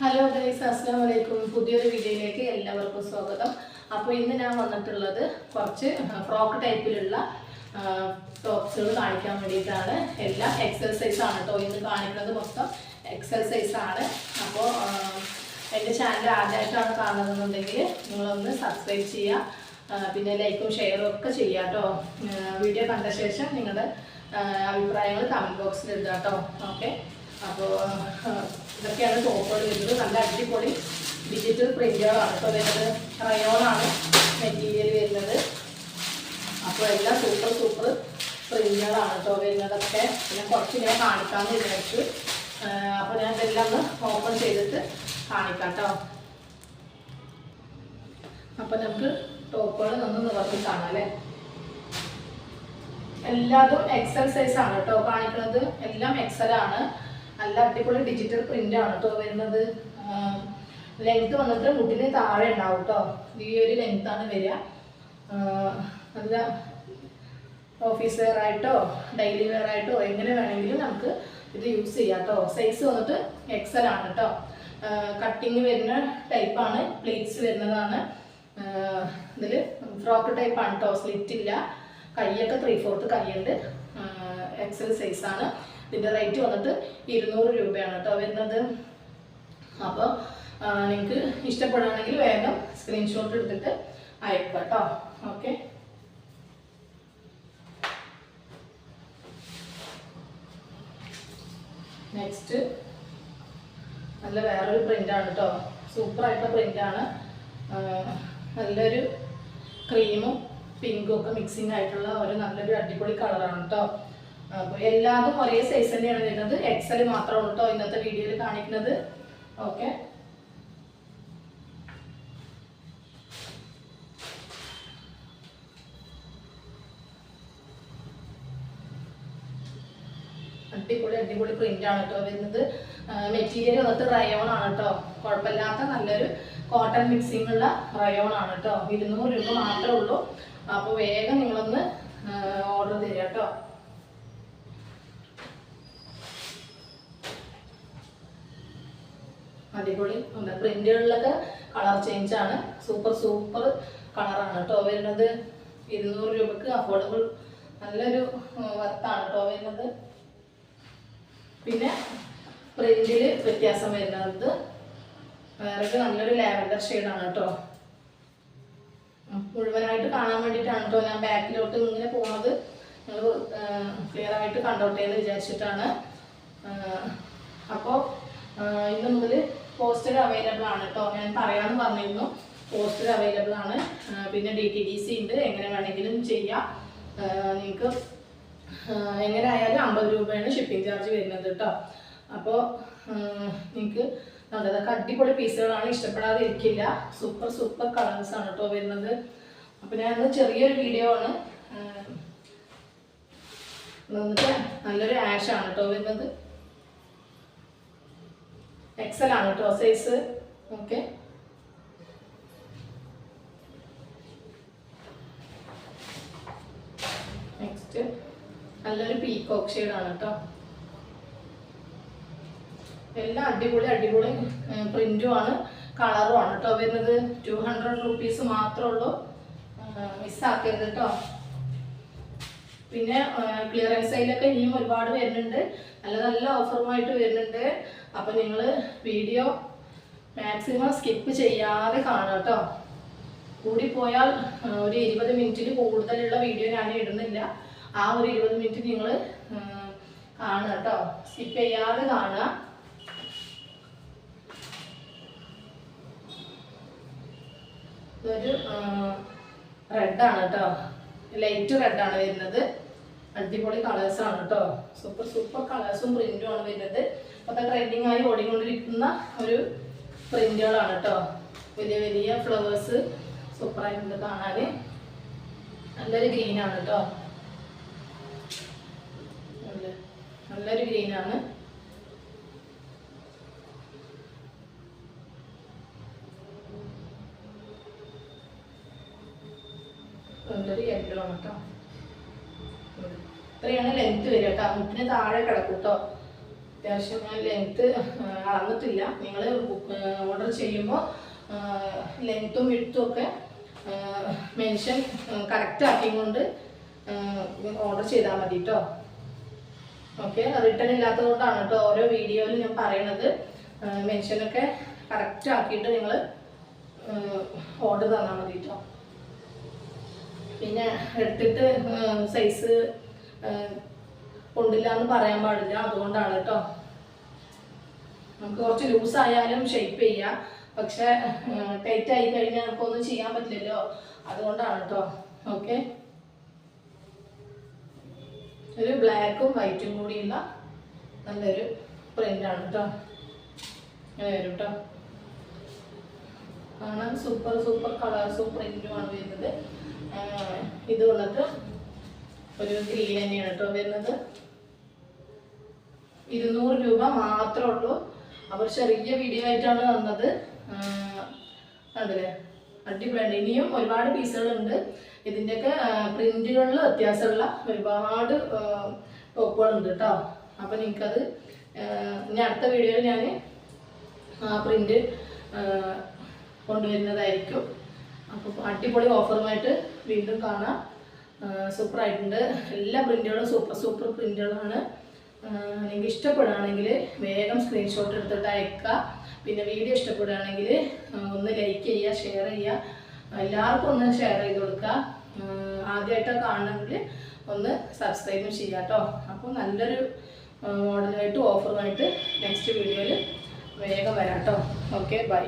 Hello guys, അസ്സലാമു അലൈക്കും. പുതിയൊരു വീഡിയോയിലേക്ക് എല്ലാവർക്കും സ്വാഗതം. അപ്പോൾ ഇന്ന് ഞാൻ വന്നിട്ടുള്ളത് കുറച്ച് ഫ്രോക്ക് ടൈപ്പിലുള്ള ടോപ്സുകൾ കാണിക്കാൻ വേണ്ടിയിട്ടാണ്. എല്ലാം എക്സൽ ആണ് കേട്ടോ. ഇന്ന് കാണിക്കുന്നത് മൊത്തം എക്സൽ ആണ്. അപ്പോൾ എൻ്റെ ചാനൽ ആദ്യമായിട്ടാണ് കാണുന്നതെന്നുണ്ടെങ്കിൽ നിങ്ങളൊന്ന് സബ്സ്ക്രൈബ് ചെയ്യുക, പിന്നെ ലൈക്കും ഷെയറും ഒക്കെ ചെയ്യുക കേട്ടോ. വീഡിയോ കണ്ട ശേഷം നിങ്ങളുടെ അഭിപ്രായങ്ങൾ കമൻറ്റ് ബോക്സിൽ ഇടുക കേട്ടോ. ഓക്കെ, അപ്പോൾ ഇതൊക്കെയാണ് ടോപ്പുകൾ വരുന്നത്. നല്ല അടിപൊളി ഡിജിറ്റൽ പ്രിന്റുകളാണ് ഇപ്പോൾ വരുന്നത്. റയോണാണ് മെറ്റീരിയൽ വരുന്നത്. അപ്പോൾ എല്ലാം സൂപ്പർ പ്രിന്റുകളാണ് കേട്ടോ വരുന്നതൊക്കെ. പിന്നെ കുറച്ച് ഞാൻ കാണിക്കാമെന്ന് വിചാരിച്ചു. അപ്പോൾ ഞാൻ ഇതെല്ലാം ഒന്ന് ഓപ്പൺ ചെയ്തിട്ട് കാണിക്കാം കേട്ടോ. അപ്പോൾ നമുക്ക് ടോപ്പുകൾ ഒന്ന് നിവർത്തി കാണാം അല്ലേ. എല്ലാതും എക്സൽ സൈസാണ് കേട്ടോ കാണിക്കുന്നത്. എല്ലാം എക്സലാണ്. നല്ല അടിപൊളി ഡിജിറ്റൽ പ്രിന്റ് ആണ് കേട്ടോ വരുന്നത്. ലെങ്ത് വന്നിട്ട് മുട്ടിന് താഴെ ഉണ്ടാവും കേട്ടോ. ഈ ഒരു ലെങ്ത്താണ് വരിക. നല്ല ഓഫീസ് വെയർ ആയിട്ടോ ഡെയിലി വെയർ ആയിട്ടോ എങ്ങനെ വേണമെങ്കിലും നമുക്ക് ഇത് യൂസ് ചെയ്യാം കേട്ടോ. സൈസ് വന്നിട്ട് എക്സൽ ആണ് കേട്ടോ. കട്ടിങ് വരുന്ന ടൈപ്പാണ്, പ്ലീറ്റ്സ് വരുന്നതാണ്. ഇതിൽ ഫ്രോക്ക് ടൈപ്പാണ് കേട്ടോ, സ്ലിറ്റ് ഇല്ല. കൈയൊക്കെ 3/4 കൈയുണ്ട്. എക്സൽ സൈസാണ്. ഇതിൻ്റെ റേറ്റ് വന്നിട്ട് 200 രൂപയാണ് കേട്ടോ വരുന്നത്. അപ്പോൾ നിങ്ങൾക്ക് ഇഷ്ടപ്പെടുകയാണെങ്കിൽ വേഗം സ്ക്രീൻഷോട്ട് എടുത്തിട്ട് അയക്കുക കേട്ടോ. ഓക്കെ, നെക്സ്റ്റ് നല്ല വേറൊരു പ്രിൻ്റാണ് കേട്ടോ. സൂപ്പറായിട്ടുള്ള പ്രിൻ്റാണ്. നല്ലൊരു ക്രീമും പിങ്കും ഒക്കെ മിക്സിങ് ആയിട്ടുള്ള ഒരു നല്ലൊരു അടിപൊളി കളറാണ് കേട്ടോ. അപ്പോൾ എല്ലാതും ഒരേ സൈസ് തന്നെയാണ് വരുന്നത്. എക്സൽ മാത്രമാണ് കേട്ടോ ഇന്നത്തെ വീഡിയോയിൽ കാണിക്കുന്നത്. ഓക്കെ, അടിപൊളി പ്രിന്റ് ആണ് കേട്ടോ വരുന്നത്. മെറ്റീരിയൽ വന്നിട്ട് റയോൺ ആണ് കേട്ടോ. കുഴപ്പമില്ലാത്ത നല്ലൊരു കോട്ടൺ മിക്സിംഗ് ഉള്ള റയോൺ ആണ് കേട്ടോ. 200 രൂപ മാത്രമേ ഉള്ളൂ. അപ്പോൾ വേഗം നിങ്ങളൊന്ന് ഓർഡർ തരിക കേട്ടോ. അടിപൊളി പ്രിന്റുകളിലൊക്കെ കളർ ചേഞ്ച് ആണ്. സൂപ്പർ കളറാണ് കേട്ടോ വരുന്നത്. 200 രൂപക്ക് അഫോർഡബിൾ നല്ലൊരു വർത്താണ് കേട്ടോ വരുന്നത്. പിന്നെ പ്രിന്റിൽ വ്യത്യാസം വരുന്നത് വേറെ നല്ലൊരു ലാവൻഡർ ഷെയ്ഡാണ് കേട്ടോ. മുഴുവനായിട്ട് കാണാൻ വേണ്ടിയിട്ടാണ് കേട്ടോ ഞാൻ ബാക്കിലോട്ട് ഇങ്ങനെ പോകുന്നത്. നിങ്ങൾ ക്ലിയർ ആയിട്ട് കണ്ടോട്ടെ എന്ന് വിചാരിച്ചിട്ടാണ്. അപ്പോൾ ഇന്ന് മുതൽ പോസ്റ്റർ അവൈലബിൾ ആണ് കേട്ടോ. ഞാൻ പറയാമെന്ന് പറഞ്ഞിരുന്നു. പോസ്റ്റർ അവൈലബിൾ ആണ്. പിന്നെ DTDC ഉണ്ട്. എങ്ങനെ വേണമെങ്കിലും ചെയ്യാം. നിങ്ങൾക്ക് എങ്ങനെ ആയാലും 50 രൂപയാണ് ഷിപ്പിംഗ് ചാർജ് വരുന്നത് കേട്ടോ. അപ്പോൾ നിങ്ങൾക്ക് നല്ലതൊക്കെ അടിപൊളി പീസുകളാണ്. ഇഷ്ടപ്പെടാതെ ഇരിക്കില്ല. സൂപ്പർ കളേഴ്സാണ് കേട്ടോ വരുന്നത്. അപ്പോൾ ഞാൻ ചെറിയൊരു വീഡിയോ ആണ്. എന്നിട്ട് നല്ലൊരു ആഷാണ് കേട്ടോ വരുന്നത്. എക്സൽ ആണ് കേട്ടോ സൈസ്. ഓക്കെ, നെക്സ്റ്റ് നല്ലൊരു പീകോക്ക് ഷെയ്ഡാണ് കേട്ടോ. എല്ലാം അടിപൊളി പ്രിന്റും ആണ്, കളറും ആണ് കേട്ടോ വരുന്നത്. 200 റുപ്പീസ് മാത്രമേ ഉള്ളൂ. മിസ്സാക്കരുത് കേട്ടോ. പിന്നെ ക്ലിയറൻസ് സെയിലൊക്കെ ഇനിയും ഒരുപാട് വരുന്നുണ്ട്. നല്ല ഓഫറുമായിട്ട് വരുന്നുണ്ട്. അപ്പോൾ നിങ്ങൾ വീഡിയോ മാക്സിമം സ്കിപ്പ് ചെയ്യാതെ കാണുക കേട്ടോ. കൂടിപ്പോയാൽ ഒരു 20 മിനിറ്റിൽ കൂടുതലുള്ള വീഡിയോ ഞാൻ ഇടുന്നില്ല. ആ ഒരു 20 മിനിറ്റ് നിങ്ങൾ കാണുക കേട്ടോ. സ്കിപ്പ് ചെയ്യാതെ കാണുക. ഇതൊരു റെഡാണ് കേട്ടോ. ലൈറ്റ് റെഡാണ് വരുന്നത്. അടിപൊളി കളേഴ്സാണ് കേട്ടോ. സൂപ്പർ കളേഴ്സും പ്രിന്റും ആണ് വരുന്നത്. അപ്പോൾ ട്രെൻഡിങ് ആയി ഓടിക്കൊണ്ടിരിക്കുന്ന ഒരു പ്രിന്റുകളാണ് കേട്ടോ. വലിയ ഫ്ലവേഴ്സ് സൂപ്പറായിട്ടുണ്ട് കാണാൻ. നല്ലൊരു ഗ്രീനാണ് കേട്ടോ. നല്ലൊരു ഗ്രീനാണ്. നല്ലൊരു യെല്ലോ ആണ് കേട്ടോ. ഇത്രയാണ് ലെങ്ത് വരിക കേട്ടോ. മുട്ടിന് താഴെ കിടക്കും കേട്ടോ. അത്യാവശ്യം ഞാൻ ലെങ്ത് അളന്നിട്ടില്ല. നിങ്ങൾ ഓർഡർ ചെയ്യുമ്പോൾ ലെങ്ത്തും വിഡ്ത്തും ഒക്കെ മെൻഷൻ കറക്റ്റ് ആക്കിക്കൊണ്ട് ഓർഡർ ചെയ്താൽ മതി കേട്ടോ. ഓക്കെ, റിട്ടേൺ ഇല്ലാത്തത് കൊണ്ടാണ് കേട്ടോ ഓരോ വീഡിയോയിൽ ഞാൻ പറയണത്. മെൻഷനൊക്കെ കറക്റ്റ് ആക്കിയിട്ട് നിങ്ങൾ ഓർഡർ തന്നാൽ മതി കേട്ടോ. പിന്നെ എടുത്തിട്ട് സൈസ് കൊണ്ടില്ല എന്ന് പറയാൻ പാടില്ല, അതുകൊണ്ടാണ് കേട്ടോ. നമുക്ക് കുറച്ച് ലൂസായാലും ഷേപ്പ് ചെയ്യാം, പക്ഷെ ടൈറ്റ് ആയി കഴിഞ്ഞാൽ നമുക്കൊന്നും ചെയ്യാൻ പറ്റില്ലല്ലോ, അതുകൊണ്ടാണ് കേട്ടോ. ഓക്കെ, ഒരു ബ്ലാക്കും വൈറ്റും കൂടിയുള്ള നല്ലൊരു പ്രിൻ്റാണ് കേട്ടോ. ഇങ്ങനെ വരും കേട്ടോ. കാണാൻ സൂപ്പർ കളേഴ്സും പ്രിൻറ്റുമാണ് വരുന്നത്. ഇത് വന്നിട്ട് ഒരു ഗ്രീൻ തന്നെയാണ് കേട്ടോ വരുന്നത്. 200 രൂപ മാത്രമേ ഉള്ളൂ. അവർ ചെറിയ വീഡിയോ ആയിട്ടാണ് വന്നത്. കണ്ടില്ലേ, അടിപൊളിയാണ്. ഇനിയും ഒരുപാട് പീസുകളുണ്ട്. ഇതിൻ്റെയൊക്കെ പ്രിൻറ്റുകളിൽ വ്യത്യാസമുള്ള ഒരുപാട് ടോപ്പുകളുണ്ട് കേട്ടോ. അപ്പോൾ നിങ്ങൾക്കത് ഇനി അടുത്ത വീഡിയോയിൽ ഞാൻ പ്രിൻ്റ് കൊണ്ടുവരുന്നതായിരിക്കും. അപ്പോൾ അടിപൊളി ഓഫറുമായിട്ട് വീണ്ടും കാണാം. സൂപ്പറായിട്ടുണ്ട്. എല്ലാ പ്രിൻ്റുകളും സൂപ്പർ പ്രിൻ്റുകളാണ്. നിങ്ങൾക്ക് ഇഷ്ടപ്പെടുകയാണെങ്കിൽ വേഗം സ്ക്രീൻഷോട്ട് എടുത്തിട്ട് അയക്കുക. പിന്നെ വീഡിയോ ഇഷ്ടപ്പെടുകയാണെങ്കിൽ ഒന്ന് ലൈക്ക് ചെയ്യുക, ഷെയർ ചെയ്യുക, എല്ലാവർക്കും ഒന്ന് ഷെയർ ചെയ്ത് കൊടുക്കുക. ആദ്യമായിട്ടൊക്കെ കാണണമെങ്കിൽ ഒന്ന് സബ്സ്ക്രൈബും ചെയ്യുക കേട്ടോ. അപ്പോൾ നല്ലൊരു മോഡലായിട്ട് ഓഫറുമായിട്ട് നെക്സ്റ്റ് വീഡിയോയിൽ വേഗം വരാം കേട്ടോ. Okay, by.